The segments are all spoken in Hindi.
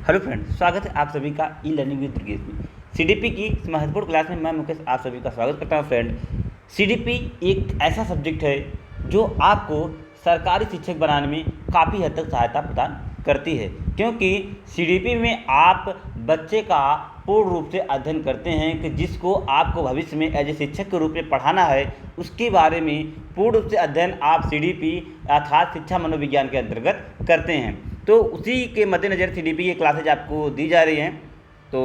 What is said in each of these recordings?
हेलो फ्रेंड्स, स्वागत है आप सभी का ई लर्निंग विद दुर्गेश में। सीडीपी की इस महत्वपूर्ण क्लास में मैं मुकेश आप सभी का स्वागत करता हूं। फ्रेंड, सीडीपी एक ऐसा सब्जेक्ट है जो आपको सरकारी शिक्षक बनाने में काफ़ी हद तक सहायता प्रदान करती है, क्योंकि सीडीपी में आप बच्चे का पूर्ण रूप से अध्ययन करते हैं कि जिसको आपको भविष्य में एज ए शिक्षक के रूप में पढ़ाना है, उसके बारे में पूर्ण रूप से अध्ययन आप सीडीपी अर्थात शिक्षा मनोविज्ञान के अंतर्गत करते हैं। तो उसी के मद्देनज़र सीडीपी की क्लासेज आपको दी जा रही हैं। तो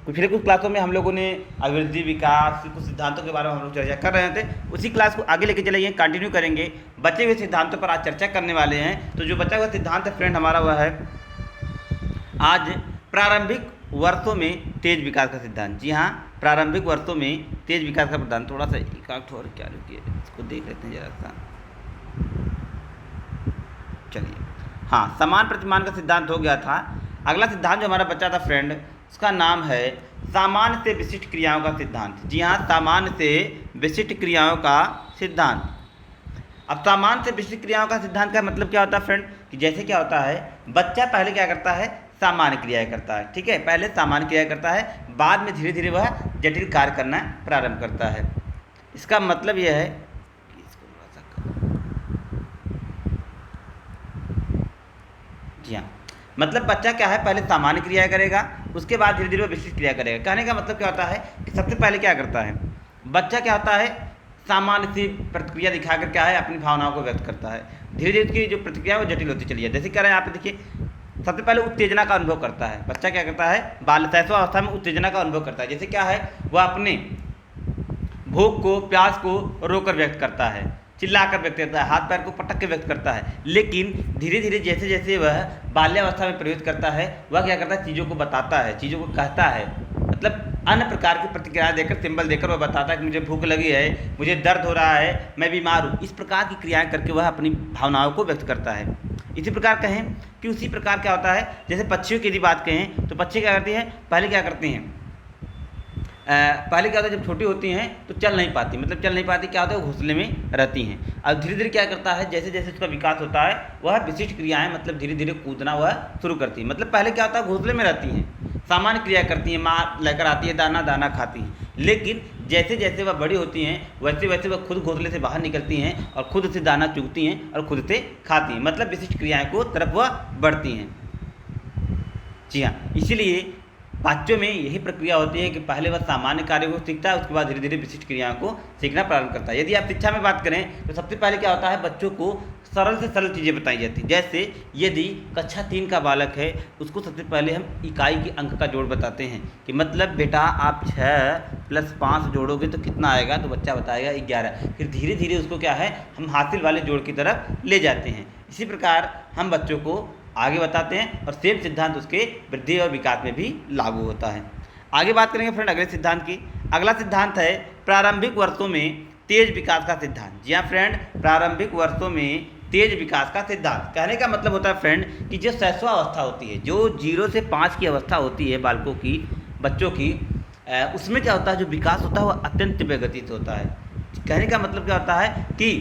पिछले कुछ क्लासों में हम लोगों ने अभिवृद्धि विकास कुछ सिद्धांतों के बारे में हम लोग चर्चा कर रहे थे। उसी क्लास को आगे लेके चलेंगे, कंटिन्यू करेंगे। बचे हुए सिद्धांतों पर आज चर्चा करने वाले हैं। तो जो बचा हुआ सिद्धांत है फ्रेंड हमारा वह है आज प्रारंभिक वर्षों में तेज विकास का सिद्धांत। जी हाँ, प्रारंभिक वर्षों में तेज विकास का सिद्धांत। थोड़ा सा एक और क्या रुकिए, इसको देख लेते हैं जरा सा। चलिए, हाँ, समान प्रतिमान का सिद्धांत हो गया था। अगला सिद्धांत जो हमारा बच्चा था फ्रेंड, उसका नाम है सामान्य से विशिष्ट क्रियाओं का सिद्धांत। जी हाँ, सामान्य से विशिष्ट क्रियाओं का सिद्धांत। अब सामान्य से विशिष्ट क्रियाओं का सिद्धांत का मतलब क्या होता है फ्रेंड, कि जैसे क्या होता है, बच्चा पहले क्या करता है, सामान्य क्रियाएं करता है। ठीक है, पहले सामान्य क्रिया करता है, बाद में धीरे धीरे वह जटिल कार्य करना प्रारंभ करता है। इसका मतलब यह है, जी हाँ, मतलब बच्चा क्या है, पहले सामान्य क्रिया करेगा, उसके बाद धीरे धीरे वो विशिष्ट क्रिया करेगा। कहने का मतलब क्या होता है कि सबसे पहले क्या करता है बच्चा, क्या होता है, सामान्य सी प्रतिक्रिया दिखाकर क्या है, अपनी भावनाओं को व्यक्त करता है। धीरे धीरे उसकी जो प्रतिक्रिया है वो जटिल होती चली है। जैसे कह रहे हैं यहाँ पे देखिए, सबसे पहले उत्तेजना का अनुभव करता है बच्चा। क्या करता है, बाल शैशवावस्था में उत्तेजना का अनुभव करता है। जैसे क्या है, वह अपने भूख को, प्यास को रोकर व्यक्त करता है, चिल्लाकर व्यक्त करता है, हाथ पैर को पटक के व्यक्त करता है। लेकिन धीरे धीरे जैसे जैसे वह बाल्यावस्था में प्रवेश करता है, वह क्या करता है, चीज़ों को बताता है, चीज़ों को कहता है, मतलब अन्य प्रकार की प्रतिक्रियाएं देकर, सिंबल देकर वह बताता है कि मुझे भूख लगी है, मुझे दर्द हो रहा है, मैं बीमार हूँ। इस प्रकार की क्रियाएं करके वह अपनी भावनाओं को व्यक्त करता है। इसी प्रकार कहें कि उसी प्रकार क्या होता है, जैसे पक्षियों की यदि बात कहें तो पक्षी क्या करते हैं, पहले क्या करते हैं, पहले क्या होता है, जब छोटी होती हैं तो चल नहीं पाती, मतलब चल नहीं पाती, क्या होता है, वो घोंसले में रहती हैं। अब धीरे धीरे क्या करता है, जैसे जैसे उसका विकास होता है, वह विशिष्ट क्रियाएं, मतलब धीरे धीरे कूदना वह शुरू करती है। मतलब पहले क्या होता है, घोंसले में रहती हैं, सामान्य क्रिया करती हैं, माँ लेकर आती है, दाना दाना खाती हैं। लेकिन जैसे जैसे वह बड़ी होती हैं, वैसे वैसे वह खुद घोंसले से बाहर निकलती हैं और खुद से दाना चुगती हैं और खुद से खाती हैं, मतलब विशिष्ट क्रियाएँ को तरफ वह बढ़ती हैं। जी हाँ, इसीलिए बच्चों में यही प्रक्रिया होती है कि पहले वह सामान्य कार्यों को सीखता है, उसके बाद धीरे धीरे विशिष्ट क्रियाओं को सीखना प्रारंभ करता है। यदि आप शिक्षा में बात करें तो सबसे पहले क्या होता है, बच्चों को सरल से सरल चीज़ें बताई जाती हैं। जैसे यदि कक्षा 3 का बालक है, उसको सबसे पहले हम इकाई की अंक का जोड़ बताते हैं कि मतलब बेटा आप 6 + 5 जोड़ोगे तो कितना आएगा, तो बच्चा बताएगा 11। फिर धीरे धीरे उसको क्या है, हम हासिल वाले जोड़ की तरफ ले जाते हैं। इसी प्रकार हम बच्चों को आगे बताते हैं और सेम सिद्धांत उसके वृद्धि और विकास में भी लागू होता है। आगे बात करेंगे फ्रेंड अगले सिद्धांत की। अगला सिद्धांत है प्रारंभिक वर्षों में तेज विकास का सिद्धांत। जी हाँ फ्रेंड, प्रारंभिक वर्षों में तेज विकास का सिद्धांत। कहने का मतलब होता है फ्रेंड कि जो शैशवावस्था होती है, जो 0 से 5 की अवस्था होती है बालकों की, बच्चों की, उसमें क्या होता है, जो विकास होता है वह अत्यंत तीव्र गति से होता है। कहने का मतलब क्या होता है कि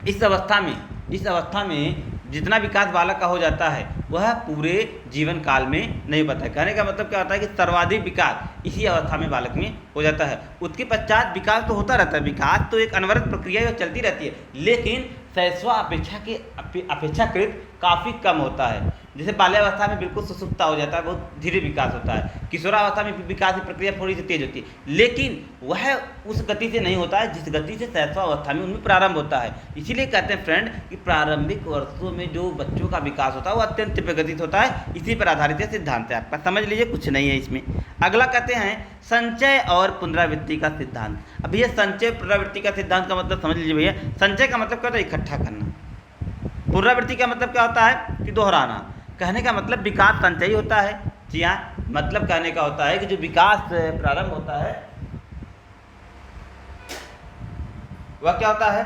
इस अवस्था में जितना विकास बालक का हो जाता है वह पूरे जीवन काल में नहीं होता है। कहने का मतलब क्या होता है कि सर्वाधिक विकास इसी अवस्था में बालक में हो जाता है। उसके पश्चात विकास तो होता रहता है, विकास तो एक अनवरत प्रक्रिया जो चलती रहती है, लेकिन शैशवा अपेक्षाकृत काफ़ी कम होता है। जैसे बाल्यावस्था में बिल्कुल सुसुप्ता हो जाता है, बहुत धीरे विकास होता है। किशोरावस्था में विकास की प्रक्रिया थोड़ी सी तेज होती है, लेकिन वह उस गति से नहीं होता है जिस गति से शैशवावस्था में उनमें प्रारंभ होता है। इसीलिए कहते हैं फ्रेंड कि प्रारंभिक वर्षों में जो बच्चों का विकास होता है वो अत्यंत तीव्र गति से होता है। इसी पर आधारित यह सिद्धांत है आपका, समझ लीजिए, कुछ नहीं है इसमें। अगला कहते हैं संचय और पुनरावृत्ति का सिद्धांत। अब भैया संचय पुनरावृत्ति का सिद्धांत का मतलब समझ लीजिए भैया। संचय का मतलब क्या होता है, इकट्ठा करना। पुनरावृत्ति का मतलब क्या होता है कि दोहराना। कहने का मतलब विकास संचयी होता है। जी हाँ, मतलब कहने का होता है कि जो विकास प्रारंभ होता है वह क्या होता है,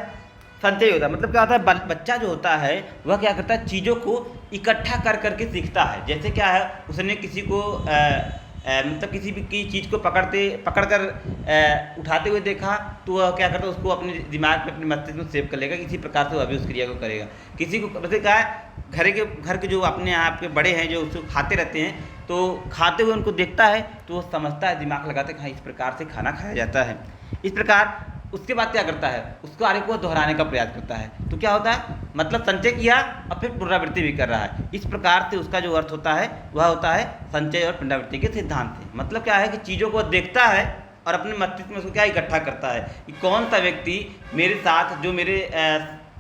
संचयी होता है। मतलब क्या होता है, बच्चा जो होता है वह क्या करता है, चीज़ों को इकट्ठा कर करके सीखता है। जैसे क्या है, उसने किसी को मतलब किसी भी की चीज़ को पकड़ कर उठाते हुए देखा तो वह क्या करता है, उसको अपने दिमाग में, अपने मस्तिष्क में सेव कर लेगा, इसी प्रकार से वह भी उस क्रिया को करेगा। किसी को वैसे क्या है, घर के जो अपने आप के बड़े हैं जो उसको खाते रहते हैं, तो खाते हुए उनको देखता है तो वो समझता है, दिमाग लगाते हैं हाँ इस प्रकार से खाना खाया जाता है, इस प्रकार। उसके बाद क्या करता है, उस कार्य को दोहराने का प्रयास करता है। तो क्या होता है, मतलब संचय किया और फिर पुनरावृत्ति भी कर रहा है। इस प्रकार से उसका जो अर्थ होता है वह होता है संचय और पुनरावृत्ति के सिद्धांत से। मतलब क्या है कि चीज़ों को देखता है और अपने मस्तिष्क में उसको क्या इकट्ठा करता है कि कौन सा व्यक्ति मेरे साथ, जो मेरे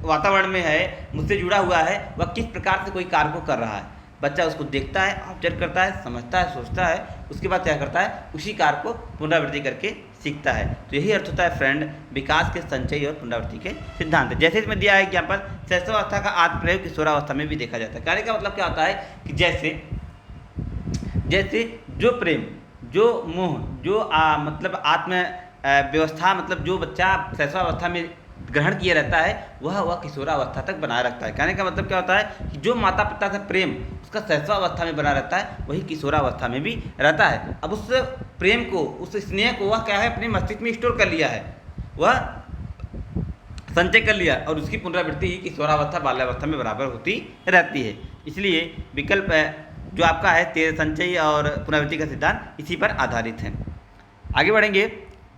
वातावरण में है, मुझसे जुड़ा हुआ है, वह किस प्रकार से कोई कार्य को कर रहा है। बच्चा उसको देखता है, ऑब्जर्व करता है, समझता है, सोचता है, उसके बाद क्या करता है, उसी कार्य को पुनरावृत्ति करके सीखता है। तो यही अर्थ होता है फ्रेंड विकास के संचय और पुनरावृत्ति के सिद्धांत। जैसे इसमें दिया है एग्जाम्पल, शैशवावस्था का आत्म प्रयोग किशोरावस्था में भी देखा जाता है। कहने का मतलब क्या होता है कि जैसे जो प्रेम, जो मोह, जो मतलब आत्म व्यवस्था, मतलब जो बच्चा शैशवावस्था में ग्रहण किया रहता है वह किशोरावस्था तक बनाए रखता है। कहने का मतलब क्या होता है कि जो माता पिता से प्रेम उसका शैशवावस्था में बना रहता है, वही किशोरावस्था में भी रहता है। अब उस प्रेम को, उस स्नेह को वह क्या है, अपने मस्तिष्क में स्टोर कर लिया है, वह संचय कर लिया, और उसकी पुनरावृत्ति ही किशोरावस्था बाल्यावस्था में बराबर होती रहती है। इसलिए विकल्प जो आपका है संचय और पुनरावृत्ति का सिद्धांत इसी पर आधारित है। आगे बढ़ेंगे।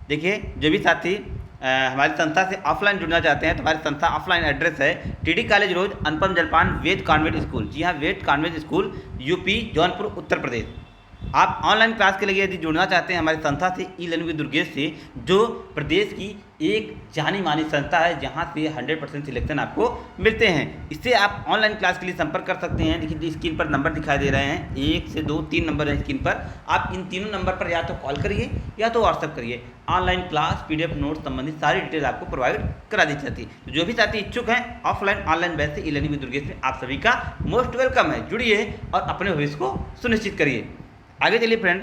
देखिए, जो भी साथी हमारी संस्था से ऑफलाइन जुड़ना चाहते हैं तो हमारी संस्था ऑफलाइन एड्रेस है टीडी कॉलेज रोड, अनुपम जलपान, वेद कॉन्वेंट स्कूल। जी हाँ, वेद convent school, UP, Jaunpur, Uttar Pradesh. आप ऑनलाइन क्लास के लिए यदि जुड़ना चाहते हैं हमारी संस्था से, ई लर्निंग विद दुर्गेश से, जो प्रदेश की एक जानी मानी संस्था है जहां से 100% सिलेक्शन आपको मिलते हैं, इससे आप ऑनलाइन क्लास के लिए संपर्क कर सकते हैं। देखिए स्क्रीन पर नंबर दिखाई दे रहे हैं, 1 से 2 3 नंबर है स्क्रीन पर। आप इन तीनों नंबर पर या तो कॉल करिए या तो व्हाट्सअप करिए। ऑनलाइन क्लास, PDF नोट संबंधित सारी डिटेल आपको प्रोवाइड करा दी जाती है। तो जो भी साथी इच्छुक हैं ऑफलाइन ऑनलाइन बैच से ई लर्निंग विद दुर्गेश में, आप सभी का मोस्ट वेलकम है। जुड़िए और अपने भविष्य को सुनिश्चित करिए। आगे चलिए फ्रेंड,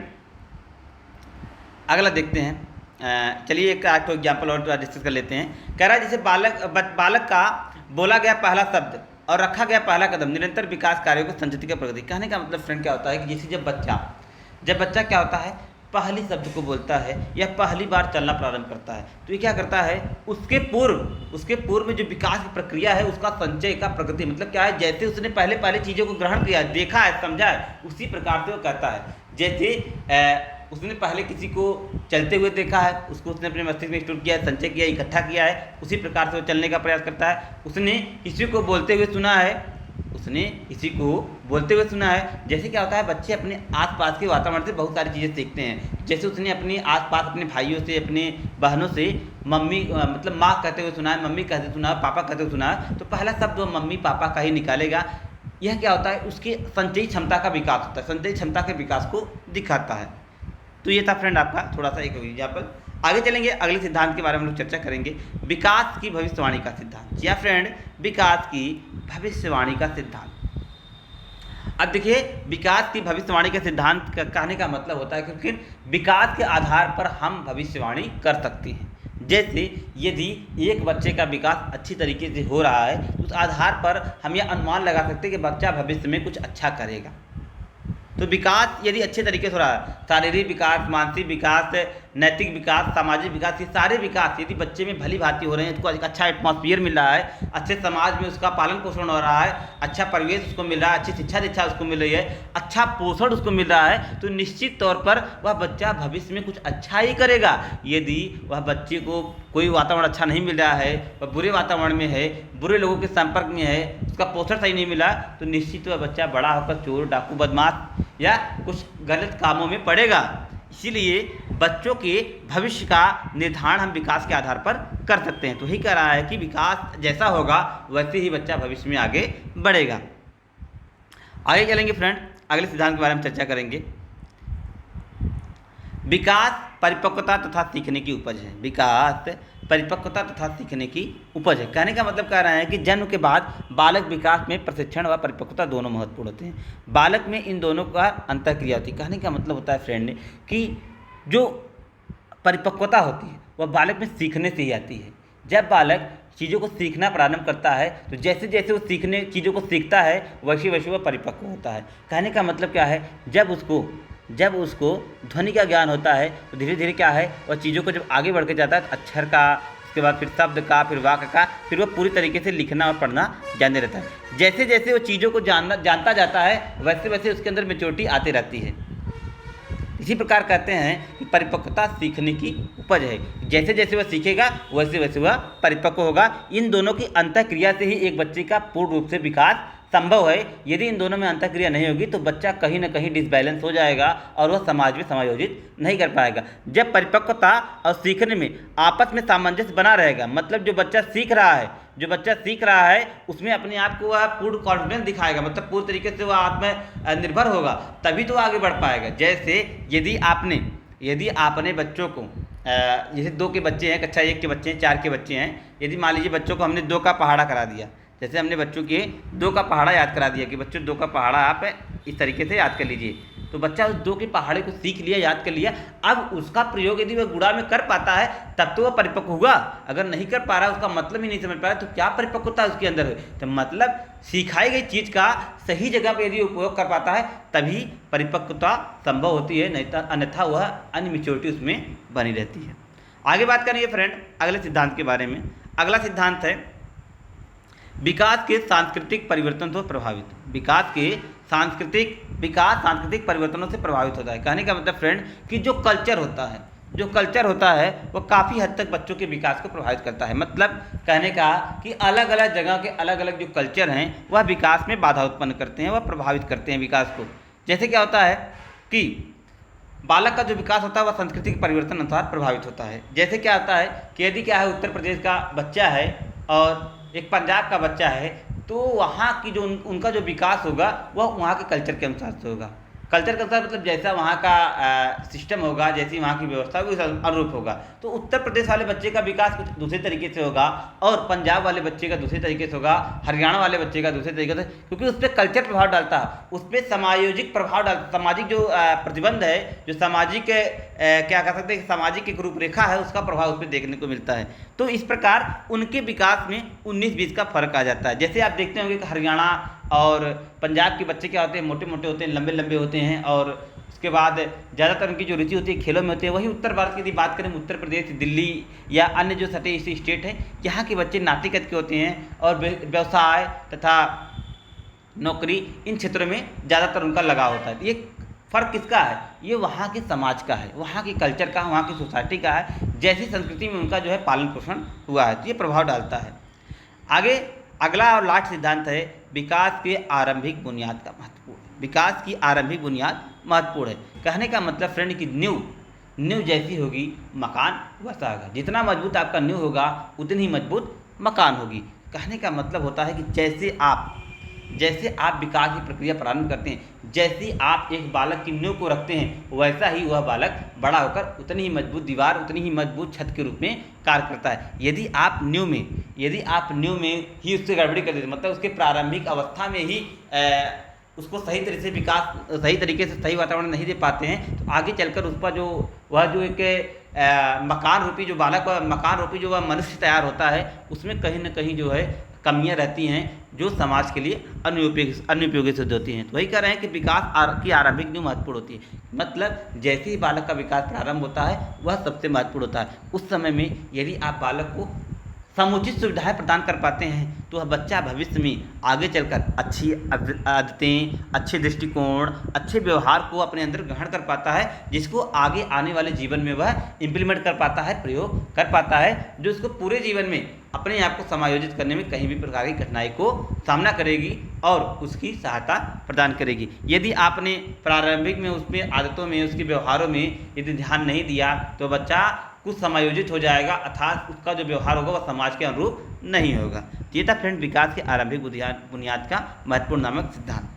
अगला देखते हैं। चलिए एक तो एग्जाम्पल और डिस्कस कर लेते हैं। कह रहा है जैसे बालक का बोला गया पहला शब्द और रखा गया पहला कदम निरंतर विकास कार्यों को संचित का प्रगति। कहने का मतलब फ्रेंड क्या होता है कि जैसे जब बच्चा क्या होता है, पहली शब्द को बोलता है या पहली बार चलना प्रारंभ करता है, तो ये क्या करता है, उसके पूर्व में जो विकास की प्रक्रिया है उसका संचय का प्रगति। मतलब क्या है, जैसे उसने पहले चीज़ों को ग्रहण किया, देखा है, समझा है, उसी प्रकार से वो कहता है। जैसे उसने पहले किसी को चलते हुए देखा है, उसको उसने अपने मस्तिष्क में स्टोर किया है, संचय किया, इकट्ठा किया है, उसी प्रकार से वो चलने का प्रयास करता है। उसने किसी को बोलते हुए सुना है, जैसे क्या होता है, बच्चे अपने आसपास के वातावरण से बहुत सारी चीज़ें सीखते हैं। जैसे उसने अपने आसपास अपने भाइयों से, अपने बहनों से मम्मी मतलब माँ कहते हुए सुना है, मम्मी कहते सुना है, पापा कहते हुए सुना है, तो पहला शब्द वो मम्मी पापा का ही निकालेगा। यह क्या होता है, उसकी संचयी क्षमता का विकास होता है, संचयी क्षमता के विकास को दिखाता है। तो ये था फ्रेंड आपका थोड़ा सा एक एग्जाम्पल। आगे चलेंगे, अगले सिद्धांत के बारे में हम लोग चर्चा करेंगे, विकास की भविष्यवाणी का सिद्धांत। या फ्रेंड, विकास की भविष्यवाणी का सिद्धांत। अब देखिए, विकास की भविष्यवाणी के सिद्धांत का कहने का मतलब होता है क्योंकि विकास के आधार पर हम भविष्यवाणी कर सकते हैं। जैसे यदि एक बच्चे का विकास अच्छी तरीके से हो रहा है तो उस आधार पर हम यह अनुमान लगा सकते हैं कि बच्चा भविष्य में कुछ अच्छा करेगा। तो विकास यदि अच्छे तरीके से हो रहा है, शारीरिक विकास, मानसिक विकास, नैतिक विकास, सामाजिक विकास, ये सारे विकास यदि बच्चे में भली भांति हो रहे हैं, उसको एक अच्छा एटमॉस्फियर मिल रहा है, अच्छे समाज में उसका पालन पोषण हो रहा है, अच्छा परिवेश उसको मिल रहा है, अच्छी शिक्षा दीक्षा उसको मिल रही है, अच्छा पोषण उसको मिल रहा है, तो निश्चित तौर पर वह बच्चा भविष्य में कुछ अच्छा ही करेगा। यदि वह बच्चे को कोई वातावरण अच्छा नहीं मिल रहा है, वह बुरे वातावरण में है, बुरे लोगों के संपर्क में है, उसका पोषण सही नहीं मिला, तो निश्चित वह बच्चा बड़ा होकर चोर, डाकू, बदमाश या कुछ गलत कामों में पड़ेगा। इसीलिए बच्चों के भविष्य का निर्धारण हम विकास के आधार पर कर सकते हैं। तो यही कह रहा है कि विकास जैसा होगा वैसे ही बच्चा भविष्य में आगे बढ़ेगा। आगे चलेंगे फ्रेंड, अगले सिद्धांत के बारे में चर्चा करेंगे। विकास परिपक्वता तथा सीखने की उपज है। विकास परिपक्वता तथा सीखने की उपज है। कहने का मतलब कह रहे हैं कि जन्म के बाद बालक विकास में प्रशिक्षण व परिपक्वता दोनों महत्वपूर्ण होते हैं। बालक में इन दोनों का अंतःक्रिया होती है। कहने का मतलब होता है फ्रेंड कि जो परिपक्वता होती है वह बालक में सीखने से ही आती है। जब बालक चीज़ों को सीखना प्रारंभ करता है तो जैसे जैसे वो चीज़ों को सीखता है वैसे वैसे वह परिपक्व होता है। कहने का मतलब क्या है, जब उसको जब उसको ध्वनि का ज्ञान होता है तो धीरे धीरे क्या है, वह चीज़ों को जब आगे बढ़ के जाता है अक्षर का, उसके बाद फिर शब्द का, फिर वाक्य का, फिर वह पूरी तरीके से लिखना और पढ़ना जानने रहता है। जैसे जैसे वो चीज़ों को जानता जाता है वैसे वैसे उसके अंदर मेच्योरिटी आती रहती है। इसी प्रकार कहते हैं कि परिपक्वता सीखने की उपज है। जैसे जैसे वह सीखेगा वैसे वैसे वह परिपक्व होगा। इन दोनों की अंतःक्रिया से ही एक बच्चे का पूर्ण रूप से विकास संभव है। यदि इन दोनों में अंतःक्रिया नहीं होगी तो बच्चा कहीं ना कहीं डिसबैलेंस हो जाएगा और वह समाज में समायोजित नहीं कर पाएगा। जब परिपक्वता और सीखने में आपस में सामंजस्य बना रहेगा, मतलब जो बच्चा सीख रहा है उसमें अपने आप को वह पूर्ण कॉन्फिडेंस दिखाएगा, मतलब पूर्ण तरीके से वह आत्मनिर्भर होगा, तभी तो आगे बढ़ पाएगा। जैसे यदि आपने बच्चों को जैसे 2 के बच्चे हैं, कक्षा 1 के बच्चे हैं, 4 के बच्चे हैं, यदि मान लीजिए बच्चों को हमने 2 का पहाड़ा करा दिया, जैसे हमने बच्चों के 2 का पहाड़ा याद करा दिया कि बच्चों 2 का पहाड़ा आप इस तरीके से याद कर लीजिए, तो बच्चा उस 2 के पहाड़े को सीख लिया, याद कर लिया। अब उसका प्रयोग यदि वह गुणा में कर पाता है तब तो वह परिपक्व होगा। अगर नहीं कर पा रहा, उसका मतलब ही नहीं समझ पा रहा, तो क्या परिपक्वता उसके अंदर है? तो मतलब सिखाई गई चीज़ का सही जगह पर यदि उपयोग कर पाता है तभी परिपक्वता संभव होती है, नहीं तो अन्यथा वह अनमेच्योरिटी उसमें बनी रहती है। आगे बात करेंगे फ्रेंड अगले सिद्धांत के बारे में। अगला सिद्धांत है विकास के सांस्कृतिक परिवर्तन से प्रभावित। सांस्कृतिक परिवर्तनों से प्रभावित होता है। कहने का मतलब फ्रेंड कि जो कल्चर होता है वो काफ़ी हद तक बच्चों के विकास को प्रभावित करता है। मतलब कहने का कि अलग अलग जगह के अलग अलग जो कल्चर हैं वह विकास में बाधा उत्पन्न करते हैं, वह प्रभावित करते हैं विकास को। जैसे क्या होता है कि बालक का जो विकास होता है वह सांस्कृतिक परिवर्तन अनुसार प्रभावित होता है। जैसे क्या होता है कि यदि क्या है उत्तर प्रदेश का बच्चा है और एक पंजाब का बच्चा है, तो वहाँ की जो उनका जो विकास होगा वह वहाँ के कल्चर के अनुसार से होगा। कल्चर के अनुसार मतलब जैसा वहाँ का सिस्टम होगा, जैसी वहाँ की व्यवस्था होगी, उस अनुरूप होगा। तो उत्तर प्रदेश वाले बच्चे का विकास कुछ दूसरे तरीके से होगा और पंजाब वाले बच्चे का दूसरे तरीके से होगा, हरियाणा वाले बच्चे का दूसरे तरीके से, क्योंकि उस पर कल्चर प्रभाव डालता है, उस पर समायोजिक प्रभाव डालता, सामाजिक जो प्रतिबंध है, जो सामाजिक क्या कह सकते हैं सामाजिक एक रूपरेखा है, उसका प्रभाव उस पर देखने को मिलता है। तो इस प्रकार उनके विकास में 19-20 का फर्क आ जाता है। जैसे आप देखते होंगे कि हरियाणा और पंजाब के बच्चे क्या होते हैं, मोटे मोटे होते हैं, लंबे लंबे होते हैं, और उसके बाद ज़्यादातर उनकी जो रुचि होती है खेलों में होती है। वही उत्तर भारत की यदि बात करें, उत्तर प्रदेश, दिल्ली या अन्य जो सटे ऐसे स्टेट हैं, यहाँ के बच्चे नाटी कद के होते हैं और व्यवसाय तथा नौकरी इन क्षेत्रों में ज़्यादातर उनका लगाव होता है। ये फ़र्क किसका है? ये वहाँ के समाज का है, वहाँ के कल्चर का, वहाँ की सोसाइटी का है, जैसी संस्कृति में उनका जो है पालन पोषण हुआ है, तो ये प्रभाव डालता है। आगे अगला और लास्ट सिद्धांत है विकास के आरंभिक बुनियाद का महत्वपूर्ण। विकास की आरंभिक बुनियाद महत्वपूर्ण है। कहने का मतलब फ्रेंड कि नींव जैसी होगी मकान वैसा होगा। जितना मजबूत आपका नींव होगा उतनी ही मजबूत मकान होगी। कहने का मतलब होता है कि जैसे आप विकास की प्रक्रिया प्रारंभ करते हैं, जैसे आप एक बालक की नींव को रखते हैं, वैसा ही वह बालक बड़ा होकर उतनी ही मजबूत दीवार, उतनी ही मजबूत छत के रूप में कार्य करता है। यदि आप नींव में ही उससे गड़बड़ी कर देते, मतलब उसके प्रारंभिक अवस्था में ही उसको सही तरीके से सही वातावरण नहीं दे पाते हैं, तो आगे चलकर उस पर वह मकान रूपी जो बालक व मकान रूपी जो वह मनुष्य तैयार होता है, उसमें कहीं ना कहीं जो है कमियां रहती हैं जो समाज के लिए अनुपयोगी सिद्ध होती हैं। तो वही कह रहे हैं कि विकास की आरंभिक नींव महत्वपूर्ण होती है। मतलब जैसे ही बालक का विकास प्रारंभ होता है वह सबसे महत्वपूर्ण होता है। उस समय में यदि आप बालक को समुचित सुविधाएं प्रदान कर पाते हैं तो वह बच्चा भविष्य में आगे चलकर अच्छी आदतें, अच्छे दृष्टिकोण, अच्छे व्यवहार को अपने अंदर ग्रहण कर पाता है, जिसको आगे आने वाले जीवन में वह इम्प्लीमेंट कर पाता है, प्रयोग कर पाता है, जो उसको पूरे जीवन में अपने आप को समायोजित करने में कहीं भी प्रकार की कठिनाई को सामना करेगी और उसकी सहायता प्रदान करेगी। यदि आपने प्रारंभिक में उसमें आदतों में, उसके व्यवहारों में यदि ध्यान नहीं दिया तो बच्चा कुछ समायोजित हो जाएगा, अर्थात उसका जो व्यवहार होगा वह समाज के अनुरूप नहीं होगा। ये था फ्रेंड विकास के आरंभिक बुनियाद का महत्वपूर्ण नामक सिद्धांत।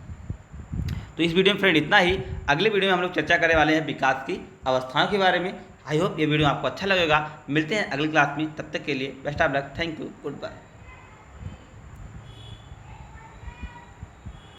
तो इस वीडियो में फ्रेंड इतना ही। अगले वीडियो में हम लोग चर्चा करने वाले हैं विकास की अवस्थाओं के बारे में। आई होप ये वीडियो आपको अच्छा लगेगा। मिलते हैं अगली क्लास में, तब तक के लिए best of luck, thank you, good bye.